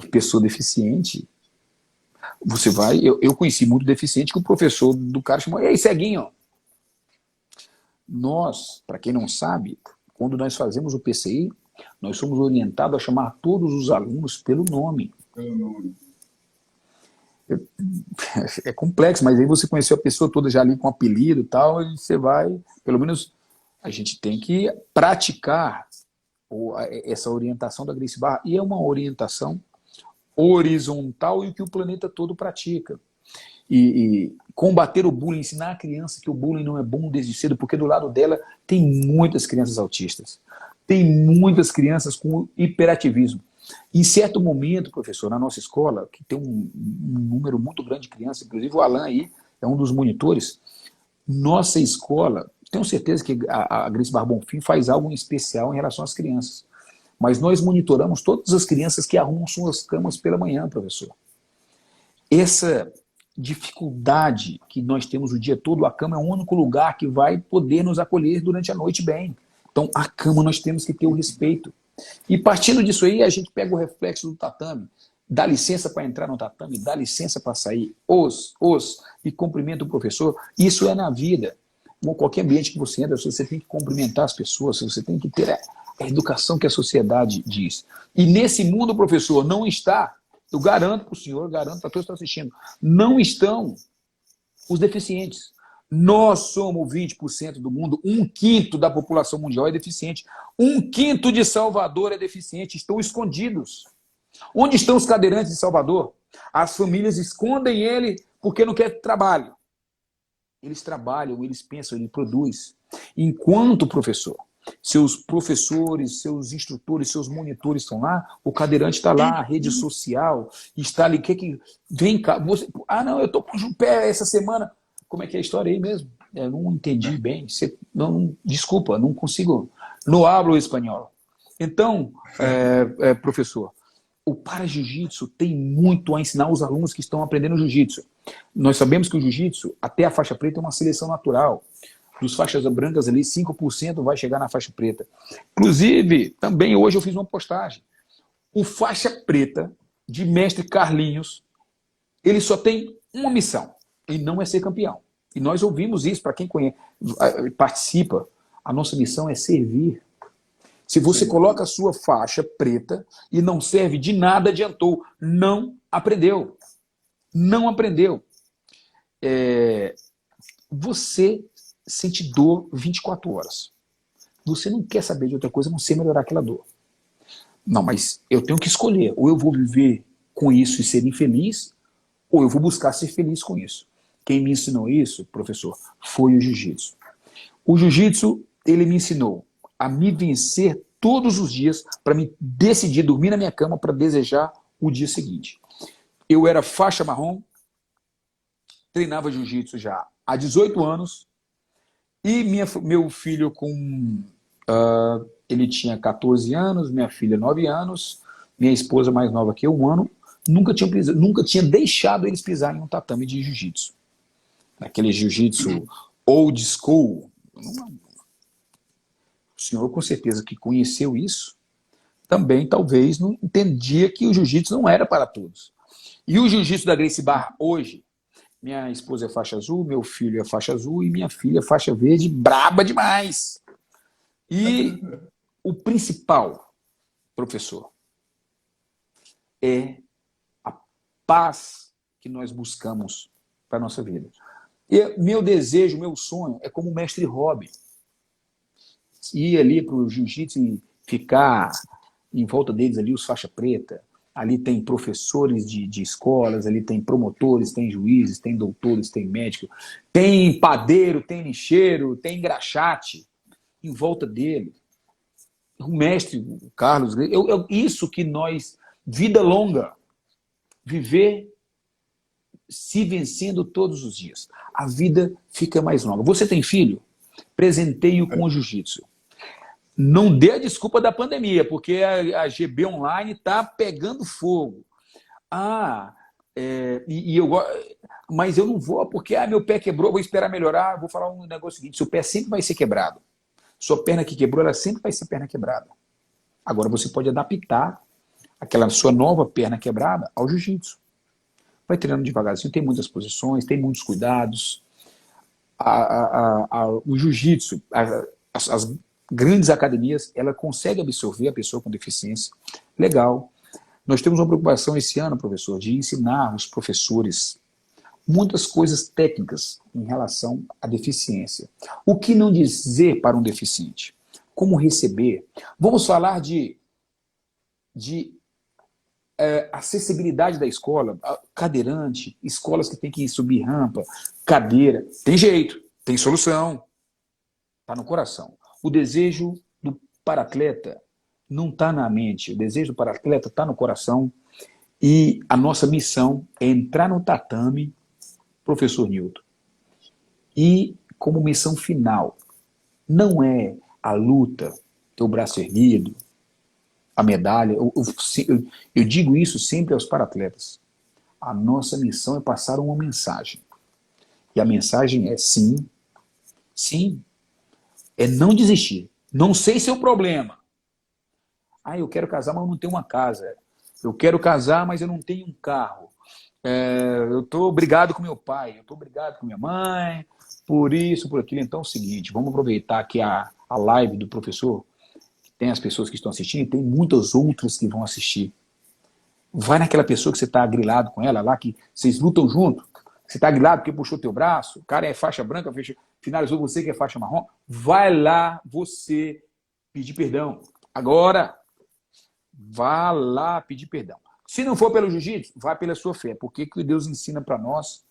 E pessoa deficiente, você vai... Eu conheci muito deficiente que o professor do cara chamou, e aí, ceguinho? Nós, para quem não sabe, quando nós fazemos o PCI, nós somos orientados a chamar todos os alunos pelo nome. É complexo, mas aí você conheceu a pessoa toda já ali com apelido e tal, e você vai, pelo menos a gente tem que praticar essa orientação da Gracie Barra, e é uma orientação horizontal e que o planeta todo pratica. E combater o bullying, ensinar a criança que o bullying não é bom desde cedo, porque do lado dela tem muitas crianças autistas, tem muitas crianças com hiperativismo. Em certo momento, professor, na nossa escola, que tem um número muito grande de crianças, inclusive o Alan aí é um dos monitores, nossa escola, tenho certeza que a Gracie Barra Bonfim faz algo em especial em relação às crianças, mas nós monitoramos todas as crianças que arrumam suas camas pela manhã, professor. Essa dificuldade que nós temos o dia todo, a cama é o único lugar que vai poder nos acolher durante a noite bem. Então, a cama nós temos que ter o respeito. E partindo disso aí, a gente pega o reflexo do tatame, dá licença para entrar no tatame, dá licença para sair, e cumprimenta o professor. Isso é na vida. Em qualquer ambiente que você entra, você tem que cumprimentar as pessoas, você tem que ter a educação que a sociedade diz. E nesse mundo, professor, não está... Eu garanto para o senhor, garanto para todos que estão assistindo, não estão os deficientes. Nós somos 20% do mundo, 1/5 da população mundial é deficiente. 1/5 de Salvador é deficiente, estão escondidos. Onde estão os cadeirantes de Salvador? As famílias escondem ele porque não quer trabalho. Eles trabalham, eles pensam, eles produzem. Enquanto, professor, seus professores, seus instrutores, seus monitores estão lá, o cadeirante está lá, a rede social, está ali, vem cá, você, não, eu estou com o pé essa semana, como é que é a história aí mesmo? Eu não entendi bem, desculpa, não consigo, não hablo espanhol. Então, professor, o para-jiu-jitsu tem muito a ensinar os alunos que estão aprendendo jiu-jitsu. Nós sabemos que o jiu-jitsu, até a faixa preta, é uma seleção natural. Dos faixas brancas ali, 5% vai chegar na faixa preta. Inclusive, também hoje eu fiz uma postagem. O faixa preta de mestre Carlinhos, ele só tem uma missão, e não é ser campeão. E nós ouvimos isso, para quem conhece, participa, a nossa missão é servir. Se você coloca a sua faixa preta e não serve de nada, adiantou. Não aprendeu. Não aprendeu. Você sente dor 24 horas. Você não quer saber de outra coisa, a não ser melhorar aquela dor. Não, mas eu tenho que escolher. Ou eu vou viver com isso e ser infeliz, ou eu vou buscar ser feliz com isso. Quem me ensinou isso, professor, foi o jiu-jitsu. O jiu-jitsu, ele me ensinou a me vencer todos os dias para me decidir dormir na minha cama para desejar o dia seguinte. Eu era faixa marrom, treinava jiu-jitsu já há 18 anos e meu filho ele tinha 14 anos, minha filha 9 anos, minha esposa mais nova que eu, 1 ano, nunca tinha deixado eles pisarem em um tatame de jiu-jitsu. Naquele jiu-jitsu old school. O senhor, com certeza, que conheceu isso, também talvez não entendia que o jiu-jitsu não era para todos. E o jiu-jitsu da Gracie Barra hoje, minha esposa é faixa azul, meu filho é faixa azul e minha filha é faixa verde, braba demais. E o principal, professor, é a paz que nós buscamos para a nossa vida. E meu desejo, meu sonho é como o mestre Robbie. Ir ali para o jiu-jitsu e ficar em volta deles ali, os faixa preta. Ali tem professores de escolas, ali tem promotores, tem juízes, tem doutores, tem médico, tem padeiro, tem lixeiro, tem engraxate em volta dele. O mestre o Carlos, isso que nós, vida longa, viver se vencendo todos os dias. A vida fica mais longa. Você tem filho? Presenteie-o com o jiu-jitsu. Não dê a desculpa da pandemia, porque a GB Online está pegando fogo. Mas eu não vou, porque meu pé quebrou, vou esperar melhorar. Vou falar um negócio seguinte: seu pé sempre vai ser quebrado. Sua perna que quebrou, ela sempre vai ser perna quebrada. Agora você pode adaptar aquela sua nova perna quebrada ao jiu-jitsu. Vai treinando devagarzinho, tem muitas posições, tem muitos cuidados. O jiu-jitsu, as grandes academias, ela consegue absorver a pessoa com deficiência. Legal. Nós temos uma preocupação esse ano, professor, de ensinar os professores muitas coisas técnicas em relação à deficiência. O que não dizer para um deficiente? Como receber? Vamos falar de acessibilidade da escola, cadeirante, escolas que tem que subir rampa, cadeira. Tem jeito, tem solução. Está no coração. O desejo do para-atleta não está na mente. O desejo do para-atleta está no coração. E a nossa missão é entrar no tatame, professor Newton. E como missão final, não é a luta, ter o braço erguido, a medalha. Eu digo isso sempre aos para-atletas. A nossa missão é passar uma mensagem. E a mensagem é sim, sim, é não desistir. Não sei seu problema. Eu quero casar, mas eu não tenho uma casa. Eu quero casar, mas eu não tenho um carro. Eu estou brigado com meu pai, eu estou brigado com minha mãe, por isso, por aquilo. Então é o seguinte, vamos aproveitar aqui a live do professor, que tem as pessoas que estão assistindo, e tem muitas outras que vão assistir. Vai naquela pessoa que você está grilado com ela lá, que vocês lutam junto, você está grilado porque puxou teu braço, o cara é faixa branca, finalizou você que é faixa marrom, vai lá você pedir perdão. Agora, vá lá pedir perdão. Se não for pelo jiu-jitsu, vá pela sua fé, porque o que Deus ensina para nós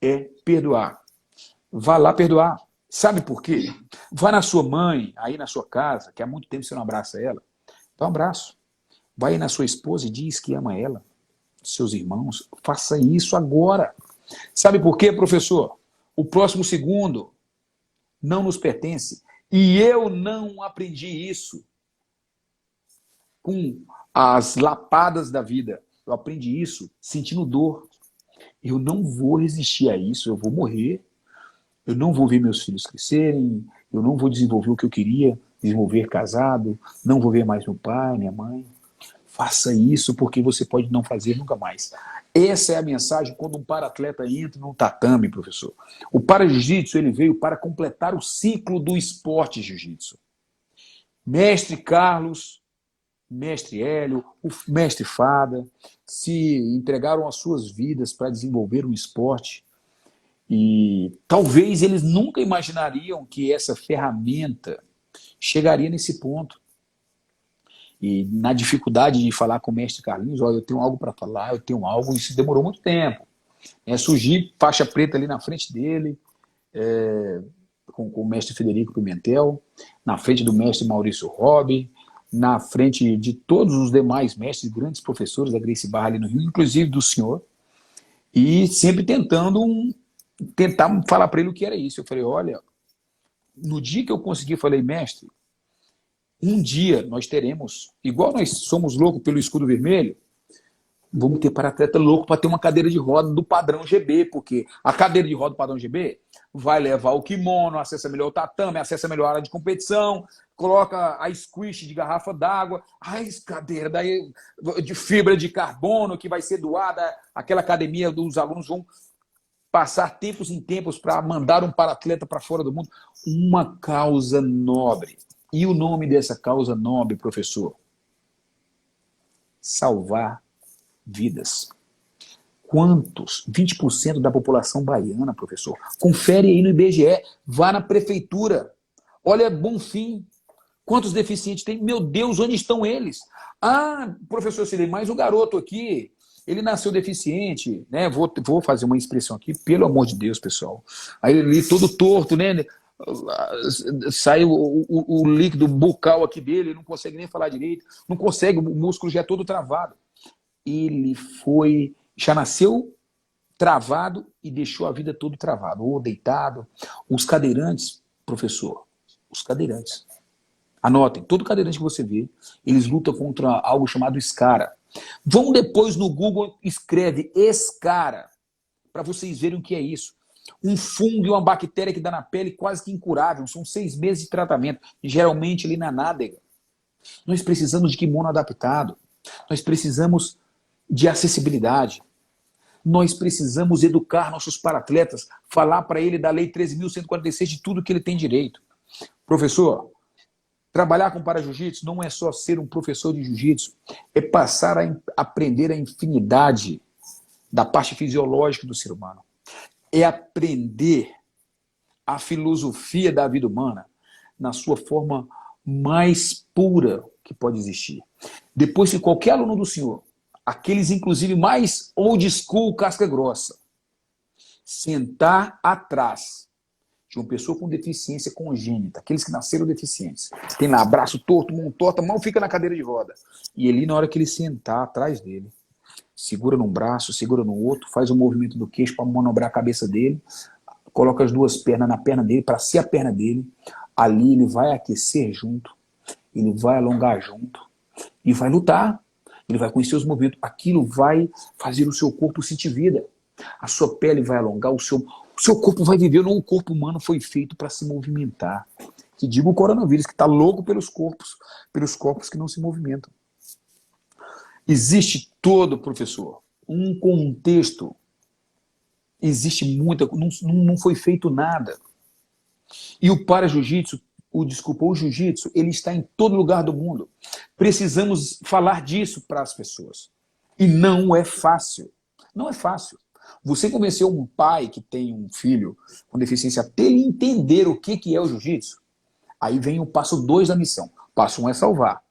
é perdoar. Vá lá perdoar. Sabe por quê? Vá na sua mãe, aí na sua casa, que há muito tempo você não abraça ela, dá um abraço. Vai aí na sua esposa e diz que ama ela, seus irmãos, faça isso agora. Sabe por quê, professor? O próximo segundo não nos pertence. E eu não aprendi isso com as lapadas da vida. Eu aprendi isso sentindo dor. Eu não vou resistir a isso, eu vou morrer. Eu não vou ver meus filhos crescerem, eu não vou desenvolver o que eu queria desenvolver casado, não vou ver mais meu pai, minha mãe. Faça isso porque você pode não fazer nunca mais. Essa é a mensagem quando um para-atleta entra no tatame, professor. O para-jiu-jitsu ele veio para completar o ciclo do esporte jiu-jitsu. Mestre Carlos, mestre Hélio, o mestre Fada, se entregaram as suas vidas para desenvolver um esporte e talvez eles nunca imaginariam que essa ferramenta chegaria nesse ponto. E na dificuldade de falar com o mestre Carlinhos, olha, eu tenho algo para falar, eu tenho algo, isso demorou muito tempo. Surgir faixa preta ali na frente dele, com o mestre Federico Pimentel, na frente do mestre Maurício Robi, na frente de todos os demais mestres, grandes professores da Gracie Barra ali no Rio, inclusive do senhor, e sempre tentar falar para ele o que era isso. Eu falei, olha, no dia que eu consegui, eu falei, mestre, um dia nós teremos, igual nós somos loucos pelo escudo vermelho, vamos ter para-atleta louco para ter uma cadeira de roda do padrão GB, porque a cadeira de roda do padrão GB vai levar o kimono, acessa melhor o tatame, acessa melhor a área de competição, coloca a squish de garrafa d'água, a cadeira daí, de fibra de carbono que vai ser doada, aquela academia dos alunos vão passar tempos em tempos para mandar um para-atleta para fora do mundo. Uma causa nobre. E o nome dessa causa nobre, professor? Salvar vidas. Quantos? 20% da população baiana, professor. Confere aí no IBGE, vá na prefeitura. Olha, Bonfim, quantos deficientes tem? Meu Deus, onde estão eles? Ah, professor Silei, mas o garoto aqui, ele nasceu deficiente, né? Vou fazer uma expressão aqui, pelo amor de Deus, pessoal. Aí ele todo torto, né? Sai o líquido bucal aqui dele, não consegue nem falar direito, não consegue, o músculo já é todo travado. Ele já nasceu travado e deixou a vida todo travado, ou deitado. Os cadeirantes, professor, os cadeirantes, anotem, todo cadeirante que você vê, eles lutam contra algo chamado escara. Vão depois no Google, escreve escara, para vocês verem o que é isso. Um fungo e uma bactéria que dá na pele quase que incurável, são 6 meses de tratamento, geralmente ali na nádega. Nós precisamos de kimono adaptado, nós precisamos de acessibilidade, nós precisamos educar nossos para-atletas, falar para ele da Lei 13.146 de tudo que ele tem direito. Professor, trabalhar com para-jiu-jitsu não é só ser um professor de jiu-jitsu, é passar a aprender a infinidade da parte fisiológica do ser humano. É aprender a filosofia da vida humana na sua forma mais pura que pode existir. Depois que qualquer aluno do senhor, aqueles inclusive mais old school, casca grossa, sentar atrás de uma pessoa com deficiência congênita, aqueles que nasceram deficientes, tem lá braço torto, mão torta, mal fica na cadeira de roda, e ele, na hora que ele sentar atrás dele, segura num braço, segura no outro, faz o movimento do queixo para manobrar a cabeça dele, coloca as duas pernas na perna dele, para ser a perna dele, ali ele vai aquecer junto, ele vai alongar junto, e vai lutar, ele vai conhecer os movimentos, aquilo vai fazer o seu corpo sentir vida, a sua pele vai alongar, o seu corpo vai viver, não, o corpo humano foi feito para se movimentar, que diga o coronavírus, que está louco pelos corpos que não se movimentam. Existe todo, professor, um contexto, existe muita, não foi feito nada. E o para-jiu-jitsu, o jiu-jitsu, ele está em todo lugar do mundo. Precisamos falar disso para as pessoas. E não é fácil. Não é fácil. Você convencer um pai que tem um filho com deficiência até ele entender o que é o jiu-jitsu, aí vem o passo 2 da missão. Passo 1 é salvar.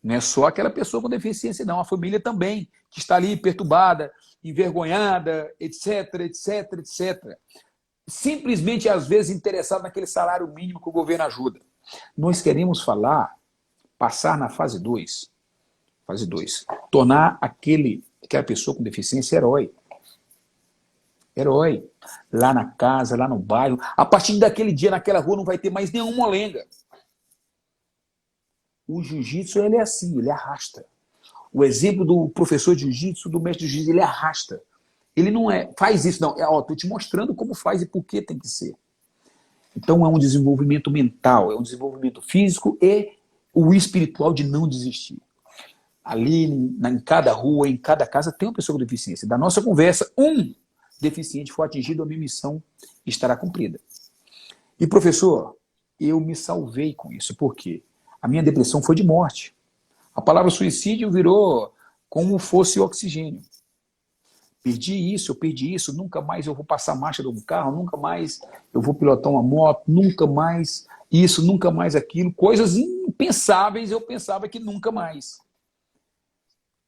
Não é só aquela pessoa com deficiência, não. A família também, que está ali perturbada, envergonhada, etc, etc, etc. Simplesmente, às vezes, interessado naquele salário mínimo que o governo ajuda. Nós queremos passar na fase 2. Fase 2. Tornar aquela pessoa com deficiência herói. Herói. Lá na casa, lá no bairro. A partir daquele dia, naquela rua, não vai ter mais nenhum molenga. O jiu-jitsu, ele é assim, ele arrasta. O exemplo do professor de jiu-jitsu, do mestre de jiu-jitsu, ele arrasta. Ele não faz isso, não. Tô te mostrando como faz e por que tem que ser. Então é um desenvolvimento mental, é um desenvolvimento físico e o espiritual de não desistir. Ali, em cada rua, em cada casa, tem uma pessoa com deficiência. Da nossa conversa, um deficiente for atingido, a minha missão estará cumprida. E, professor, eu me salvei com isso. Por quê? A minha depressão foi de morte. A palavra suicídio virou como fosse oxigênio. Eu perdi isso, nunca mais eu vou passar a marcha de um carro, nunca mais eu vou pilotar uma moto, nunca mais isso, nunca mais aquilo. Coisas impensáveis, eu pensava que nunca mais.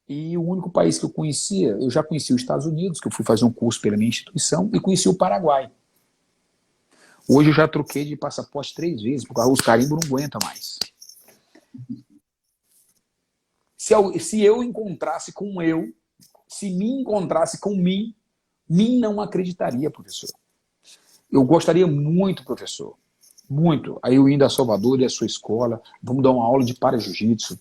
E o único país que eu conhecia, eu já conheci os Estados Unidos, que eu fui fazer um curso pela minha instituição, e conheci o Paraguai. Hoje eu já troquei de passaporte 3 vezes, porque os carimbos não aguentam mais. Se eu encontrasse com eu, se me encontrasse com mim não acreditaria, professor. Eu gostaria muito, professor, muito. Aí eu indo a Salvador e a sua escola, vamos dar uma aula de para-jiu-jitsu,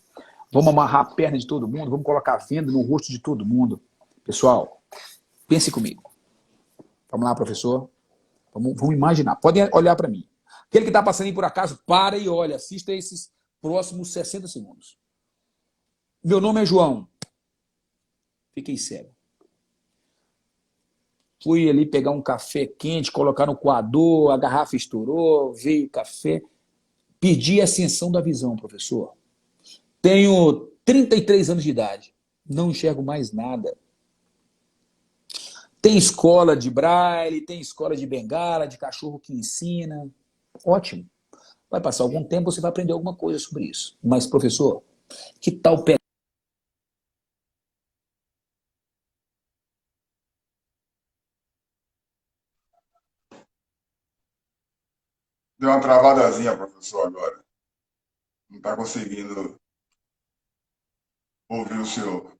vamos amarrar a perna de todo mundo, vamos colocar venda no rosto de todo mundo. Pessoal, pense comigo. Vamos lá, professor. Vamos imaginar. Podem olhar para mim. Aquele que está passando aí por acaso, para e olha. Assista esses próximos 60 segundos. Meu nome é João. Fiquei cego. Fui ali pegar um café quente, colocar no coador, a garrafa estourou, veio o café. Perdi a ascensão da visão, professor. Tenho 33 anos de idade. Não enxergo mais nada. Tem escola de braille, tem escola de bengala, de cachorro que ensina. Ótimo. Vai passar algum tempo, você vai aprender alguma coisa sobre isso. Mas, professor, que tal pegar... Deu uma travadazinha, professor, agora. Não está conseguindo ouvir o senhor.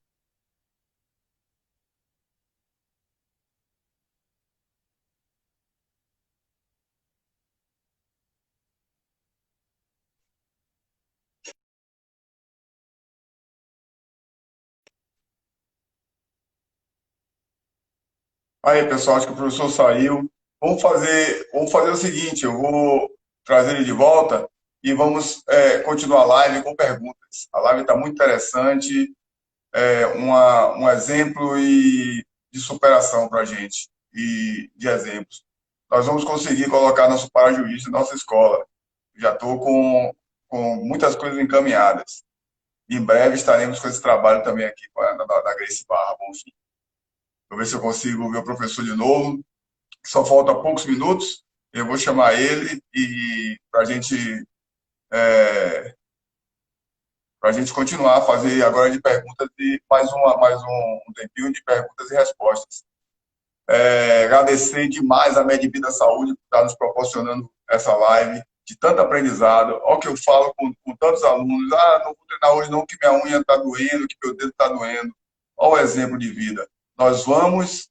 Aí, pessoal, acho que o professor saiu. Vamos fazer o seguinte, eu vou trazer ele de volta e vamos continuar a live com perguntas. A live está muito interessante, um exemplo de superação para a gente, e de exemplos. Nós vamos conseguir colocar nosso para-juízo na nossa escola. Já estou com muitas coisas encaminhadas. Em breve estaremos com esse trabalho também aqui na Gracie Barra, Bonfim. Vou ver se eu consigo ver o professor de novo. Só falta poucos minutos. Eu vou chamar ele e para a gente continuar a fazer agora de perguntas e mais um tempinho de perguntas e respostas. Agradecer demais a Medivida Saúde por estar nos proporcionando essa live de tanto aprendizado. Olha o que eu falo com tantos alunos. Não vou treinar hoje não, que minha unha está doendo, que meu dedo está doendo. Olha o exemplo de vida. Nós vamos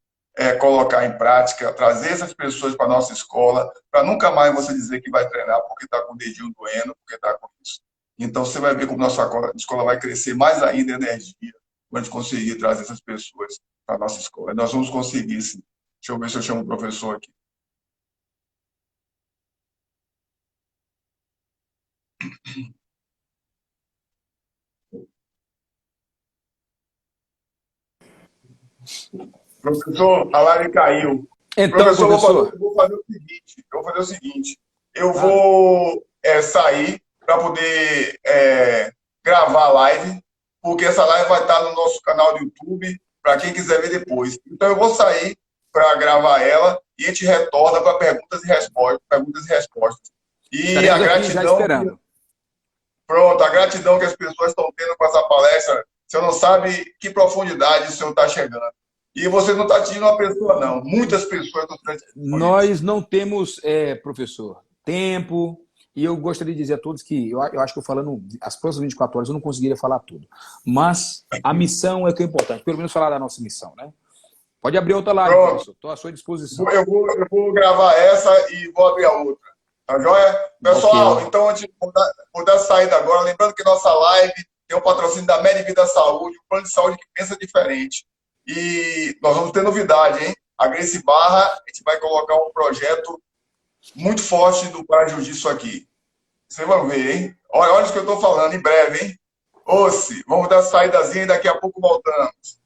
colocar em prática, trazer essas pessoas para a nossa escola, para nunca mais você dizer que vai treinar porque está com o dedinho doendo, porque está com isso. Então, você vai ver como nossa escola vai crescer mais ainda em energia quando a gente conseguir trazer essas pessoas para a nossa escola. Nós vamos conseguir, sim. Deixa eu ver se eu chamo o professor aqui. Professor, a live caiu. Então, professor, eu vou fazer o seguinte. Eu vou sair para poder gravar a live, porque essa live vai estar no nosso canal do YouTube, para quem quiser ver depois. Então, eu vou sair para gravar ela e a gente retorna para perguntas e respostas. E a gratidão... Pronto, a gratidão que as pessoas estão tendo com essa palestra, você não sabe que profundidade o senhor está chegando. E você não está atingindo uma pessoa, não. Muitas pessoas estão tendo. Nós não temos, professor, tempo. E eu gostaria de dizer a todos que eu acho que eu falando as próximas 24 horas eu não conseguiria falar tudo. Mas a missão é que é importante. Pelo menos falar da nossa missão, né? Pode abrir outra live, professor. Estou à sua disposição. Eu vou gravar essa e vou abrir a outra. Tá joia? Pessoal, Ok. então, antes de mudar a saída agora, lembrando que nossa live tem o patrocínio da Medivida Saúde, um plano de saúde que pensa diferente. E nós vamos ter novidade, hein? A Grace Barra, a gente vai colocar um projeto muito forte do Para Jiu-Jitsu aqui. Vocês vão ver, hein? Olha, olha o que eu estou falando, em breve, hein? Vamos dar a saídazinha e daqui a pouco voltamos.